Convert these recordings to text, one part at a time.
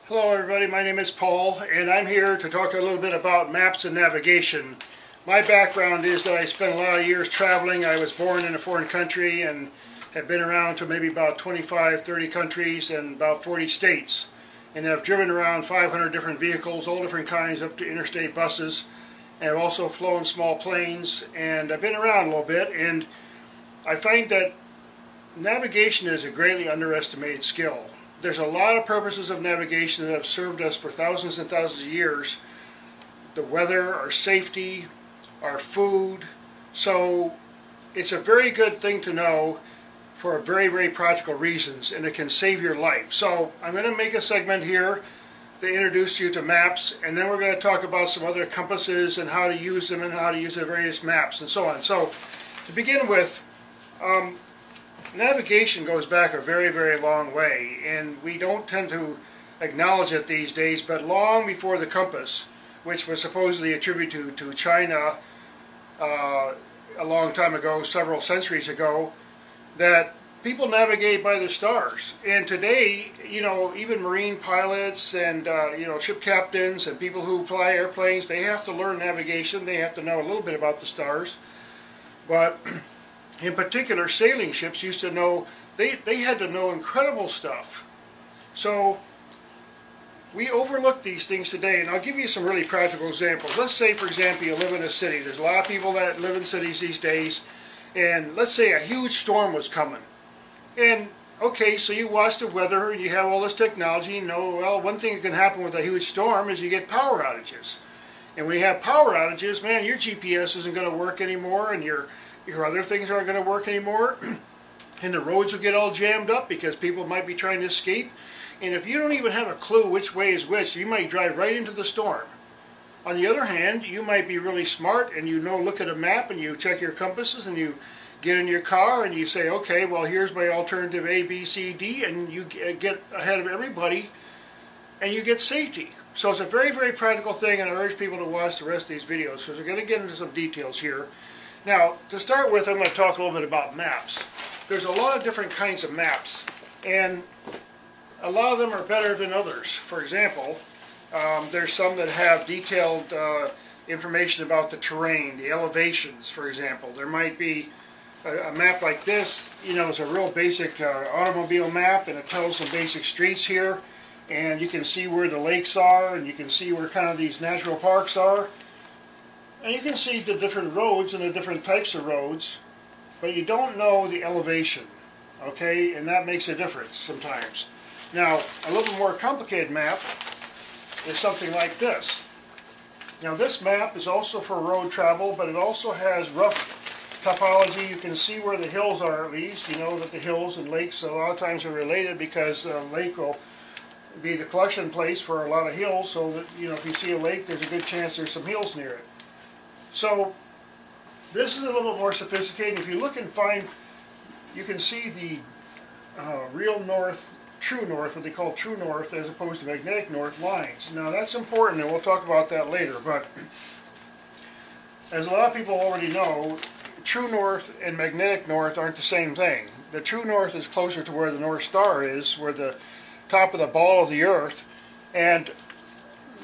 Hello everybody, my name is Paul and I'm here to talk a little bit about maps and navigation. My background is that I spent a lot of years traveling. I was born in a foreign country and have been around to maybe about 25-30 countries and about 40 states. And I've driven around 500 different vehicles, all different kinds, up to interstate buses. And I've also flown small planes, and I've been around a little bit, and I find that navigation is a greatly underestimated skill. There's a lot of purposes of navigation that have served us for thousands and thousands of years. The weather, our safety, our food. So it's a very good thing to know for very, very practical reasons, and it can save your life. So I'm going to make a segment here to introduce you to maps, and then we're going to talk about some other compasses and how to use them and how to use the various maps and so on. So to begin with, navigation goes back a very, very long way, and we don't tend to acknowledge it these days, but long before the compass, which was supposedly attributed to China a long time ago, several centuries ago, that people navigate by the stars. And today, you know, even marine pilots and ship captains and people who fly airplanes, they have to learn navigation. They have to know a little bit about the stars. But in particular, sailing ships used to know, they had to know incredible stuff. So we overlook these things today, and I'll give you some really practical examples. Let's say, for example, you live in a city. There's a lot of people that live in cities these days, and let's say a huge storm was coming. And okay, so you watch the weather and you have all this technology, and you know, well, one thing that can happen with a huge storm is you get power outages. And when you have power outages, man, your GPS isn't going to work anymore, and your other things aren't going to work anymore, and the roads will get all jammed up because people might be trying to escape. And if you don't even have a clue which way is which, you might drive right into the storm. On the other hand, you might be really smart and look at a map and you check your compasses and you get in your car and you say, okay, well, here's my alternative A, B, C, D, and you get ahead of everybody and you get safety. So it's a very, very practical thing, and I urge people to watch the rest of these videos because we're going to get into some details here. Now, to start with, I'm going to talk a little bit about maps. There's a lot of different kinds of maps, and a lot of them are better than others. For example, there's some that have detailed information about the terrain, the elevations, for example. There might be a map like this, you know, it's a real basic automobile map, and it tells some basic streets here, and you can see where the lakes are, and you can see where kind of these natural parks are. And you can see the different roads and the different types of roads, but you don't know the elevation, okay? And that makes a difference sometimes. Now, a little more complicated map is something like this. Now, this map is also for road travel, but it also has rough topology. You can see where the hills are, at least. You know that the hills and lakes a lot of times are related, because a lake will be the collection place for a lot of hills, so that, you know, if you see a lake, there's a good chance there's some hills near it. So this is a little bit more sophisticated. If you look and find, you can see the real north, true north, what they call true north, as opposed to magnetic north lines. Now that's important, and we'll talk about that later, but as a lot of people already know, true north and magnetic north aren't the same thing. The true north is closer to where the North Star is, where the top of the ball of the Earth, and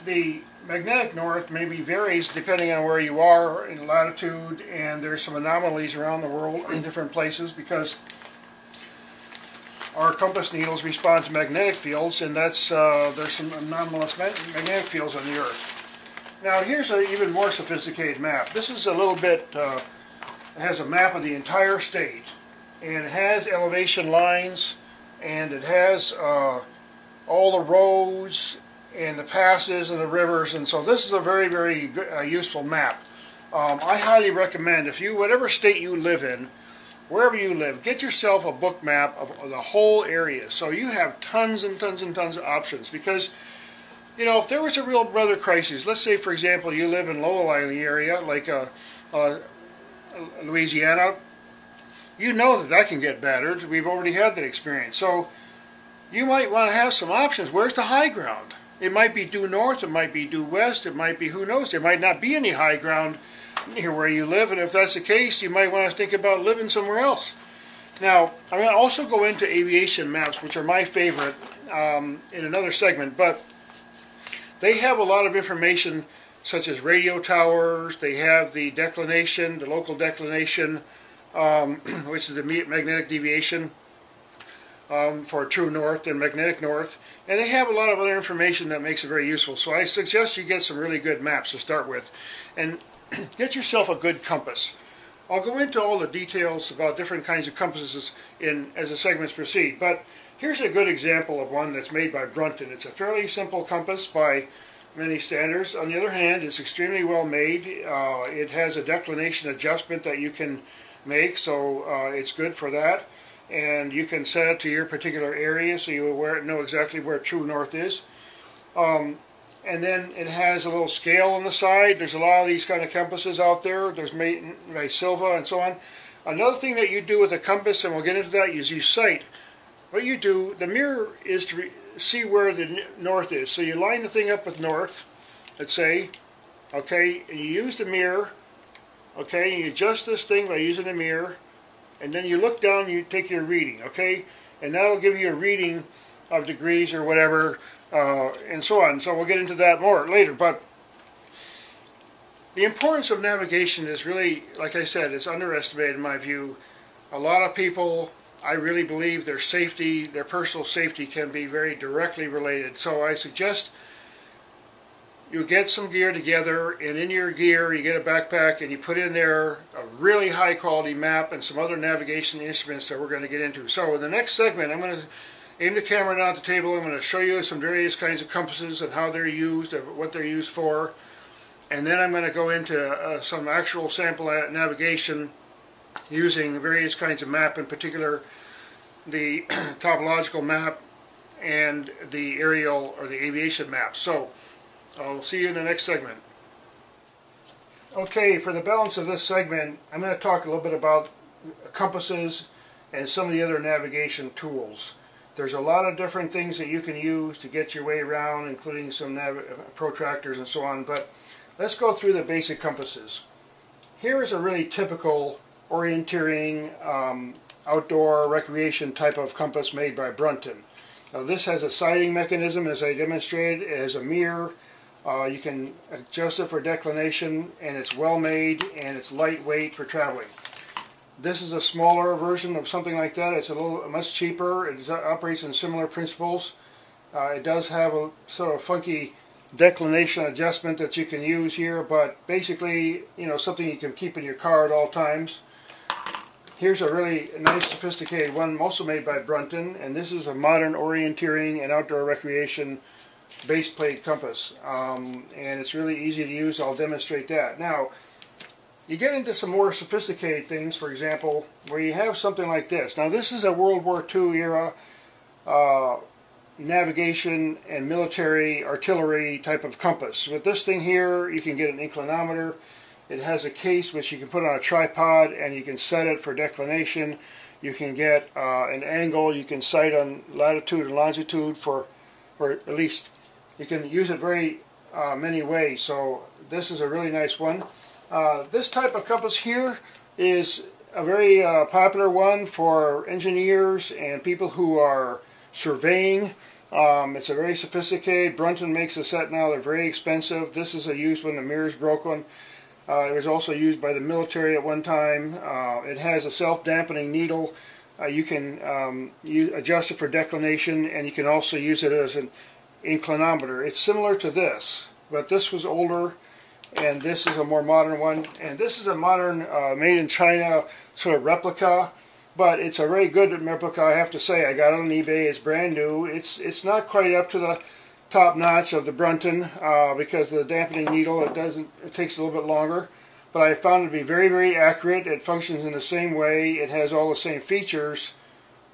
the magnetic north maybe varies depending on where you are in latitude, and there's some anomalies around the world in different places because our compass needles respond to magnetic fields, and that's there's some anomalous magnetic fields on the Earth. Now here's an even more sophisticated map. This is a little bit, it has a map of the entire state, and it has elevation lines, and it has all the roads and the passes and the rivers, and so this is a very, very good, useful map. I highly recommend, if you, whatever state you live in, wherever you live, get yourself a book map of the whole area, so you have tons and tons and tons of options. Because, you know, if there was a real weather crisis, let's say, for example, you live in low-lying area like Louisiana, you know that can get battered. We've already had that experience. So you might want to have some options. Where's the high ground? It might be due north, it might be due west, it might be, who knows, there might not be any high ground near where you live, and if that's the case, you might want to think about living somewhere else. Now, I'm going to also go into aviation maps, which are my favorite, in another segment, but they have a lot of information such as radio towers. They have the declination, the local declination, which is the magnetic deviation for true north and magnetic north. And they have a lot of other information that makes it very useful. So I suggest you get some really good maps to start with. And get yourself a good compass. I'll go into all the details about different kinds of compasses as the segments proceed. But here's a good example of one that's made by Brunton. It's a fairly simple compass by many standards. On the other hand, it's extremely well made. It has a declination adjustment that you can make, so it's good for that. And you can set it to your particular area so you know exactly where true north is. And then it has a little scale on the side. There's a lot of these kind of compasses out there. There's made by Silva and so on. Another thing that you do with a compass, and we'll get into that, is you sight. What you do, the mirror is to see where the north is. So you line the thing up with north, let's say, okay, and you use the mirror, okay, and you adjust this thing by using the mirror, and then you look down and you take your reading, okay, and that'll give you a reading of degrees or whatever, and so on. So we'll get into that more later. But the importance of navigation is really, like I said, it's underestimated in my view. A lot of people, I really believe their safety, their personal safety can be very directly related. So I suggest you get some gear together, and in your gear you get a backpack and you put in there a really high quality map and some other navigation instruments that we're going to get into. So in the next segment, I'm going to aim the camera down at the table. I'm going to show you some various kinds of compasses and how they're used, and what they're used for. And then I'm going to go into some actual sample navigation using various kinds of map, in particular the topological map and the aerial or the aviation map. So I'll see you in the next segment. Okay, for the balance of this segment, I'm going to talk a little bit about compasses and some of the other navigation tools. There's a lot of different things that you can use to get your way around, including some protractors and so on, but let's go through the basic compasses. Here is a really typical orienteering outdoor recreation type of compass made by Brunton. Now this has a sighting mechanism, as I demonstrated. It has a mirror. You can adjust it for declination, and it's well made and it's lightweight for traveling. This is a smaller version of something like that. It's much cheaper. It operates in similar principles. It does have a sort of funky declination adjustment that you can use here, but basically, you know, something you can keep in your car at all times. Here's a really nice sophisticated one, also made by Brunton, and this is a modern orienteering and outdoor recreation base plate compass, and it's really easy to use. I'll demonstrate that. Now, you get into some more sophisticated things, for example, where you have something like this. Now this is a World War II era navigation and military artillery type of compass. With this thing here, you can get an inclinometer. It has a case which you can put on a tripod, and you can set it for declination. You can get an angle. You can sight on latitude and longitude or at least you can use it very many ways. So this is a really nice one. This type of compass here is a very popular one for engineers and people who are surveying. It's a very sophisticated. Brunton makes a set now. They're very expensive. This is a used one. The mirror's broken. It was also used by the military at one time. It has a self-dampening needle. You can adjust it for declination, and you can also use it as an inclinometer. It's similar to this, but this was older, and this is a more modern one. And this is a modern, made in China sort of replica, but it's a very good replica, I have to say. I got it on eBay. It's brand new. It's not quite up to the top notch of the Brunton because of the dampening needle. It takes a little bit longer, but I found it to be very, very accurate. It functions in the same way. It has all the same features.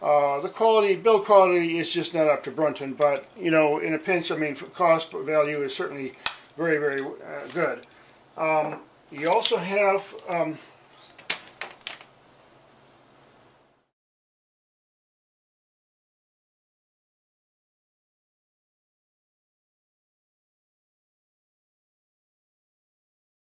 The build quality is just not up to Brunton, but you know, in a pinch, I mean, cost value is certainly very, very good. You also have